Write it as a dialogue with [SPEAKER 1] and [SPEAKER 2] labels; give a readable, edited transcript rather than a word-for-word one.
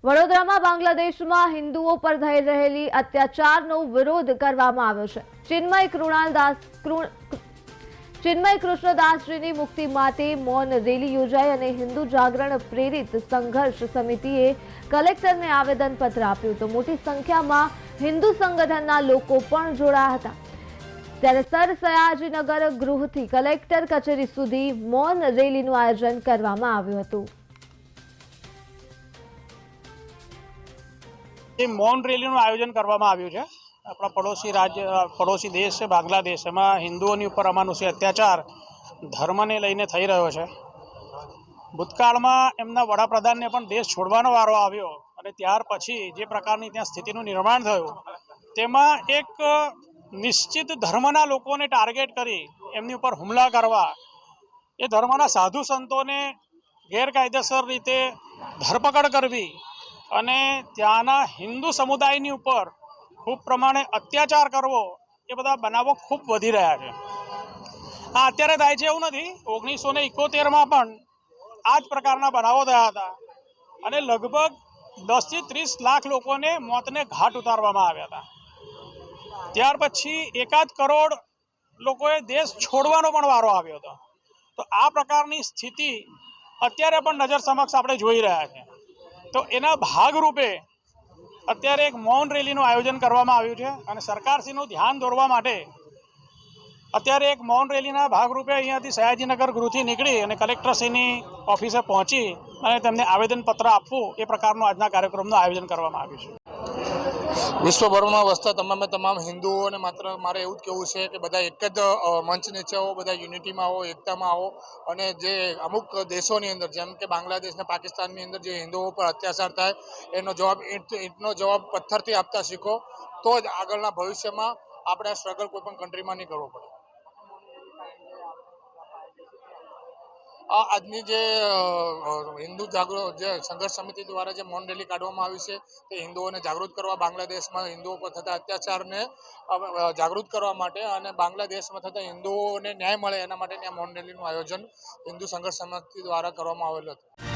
[SPEAKER 1] વડોદરામાં બાંગ્લાદેશમાં હિન્દુઓ પર થઈ રહેલી અત્યાચારનો વિરોધ કરવામાં આવ્યો છે। ચિન્મય કૃષ્ણદાસજીની મુક્તિ માટે મૌન રેલી યોજાઈ અને હિન્દુ જાગરણ પ્રેરિત સંઘર્ષ સમિતિએ કલેક્ટરને આવેદનપત્ર આપ્યું તો મોટી સંખ્યામાં હિન્દુ સંગઠનના લોકો પણ જોડાયા હતા। ત્યારે સર સયાજીનગર ગૃહથી કલેક્ટર કચેરી સુધી મૌન રેલીનું આયોજન કરવામાં આવ્યું હતું।
[SPEAKER 2] मौन रेली आयोजन करवामां आव्युं छे। अपना पड़ोसी देश है बांग्लादेश, एमां हिंदुओनी उपर अमानुषी अत्याचार धर्म ने लईने थई रह्यो छे। भूतकाळमां एमना वडाप्रधानने पण देश छोड़वानो वारो आव्यो अने त्यार पछी जे प्रकारनी त्यां स्थितिनुं निर्माण थयुं तेमां एक निश्चित धर्मना लोकोने टार्गेट करी एमनी उपर हुमला करवा, ए धर्मना साधु संतोने गैरकायदेसर रीते धरपकड़ करवी અને ત્યાંના હિન્દુ સમુદાયની ઉપર ખૂબ પ્રમાણે અત્યાચાર કરવો, એ બધા બનાવો ખૂબ વધી રહ્યા છે। આ અત્યારે થાય છે એવું નથી, 1971માં પણ આ જ પ્રકારના બનાવો થયા હતા અને લગભગ 10 થી 30 લાખ લોકોને મોતને ઘાટ ઉતારવામાં આવ્યા હતા। ત્યાર પછી 1 કરોડ લોકોએ દેશ છોડવાનો પણ વારો આવ્યો હતો। તો આ પ્રકારની સ્થિતિ અત્યારે પણ નજર સમક્ષ આપણે જોઈ રહ્યા છે। तो एना भागरूपे अत्यारे एक मौन रेलीनुं आयोजन करवामां आव्युं छे अने सरकारश्रीनुं ध्यान दोरवा माटे अत्यारे एक मौन रेलीना भागरूपे अहींयाथी सयाजीनगर गृहथी नीकળી અને कलेक्टरश्रीनी ऑफिसे पहोंची અને तेमने आवेदनपत्र आपवुं ए प्रकारनुं આજના કાર્યक्रमनुं आयोजन करवामां आव्युं छे।
[SPEAKER 3] विश्वभरमा वसता तमाम हिंदुओने मात्र मारे एवुं ज कहेवुं छे के बधा एक ज मंच नीचे आओ, बधा युनिटीमां आओ, एकतामां आओ अने जे अमुक देशोनी अंदर जेम के बांग्लादेश ने पाकिस्ताननी अंदर जे हिंदुओ पर अत्याचार थाय एनो जवाब ईंटनो जवाब पत्थरथी आपता शीखो तो ज आगळना भविष्यमां आपणे स्ट्रगल कोईपण कंट्रीमां नहीं करवो पड़े। આજની જે હિન્દુ જાગૃત જે સંઘર્ષ સમિતિ દ્વારા જે મૌન રેલી કાઢવામાં આવી છે તે હિન્દુઓને જાગૃત કરવા, બાંગ્લાદેશમાં હિન્દુઓ પર થતા અત્યાચારને જાગૃત કરવા માટે અને બાંગ્લાદેશમાં થતા હિન્દુઓને ન્યાય મળે એના માટેની આ મૌન રેલીનું આયોજન હિન્દુ સંઘર્ષ સમિતિ દ્વારા કરવામાં આવેલું હતું।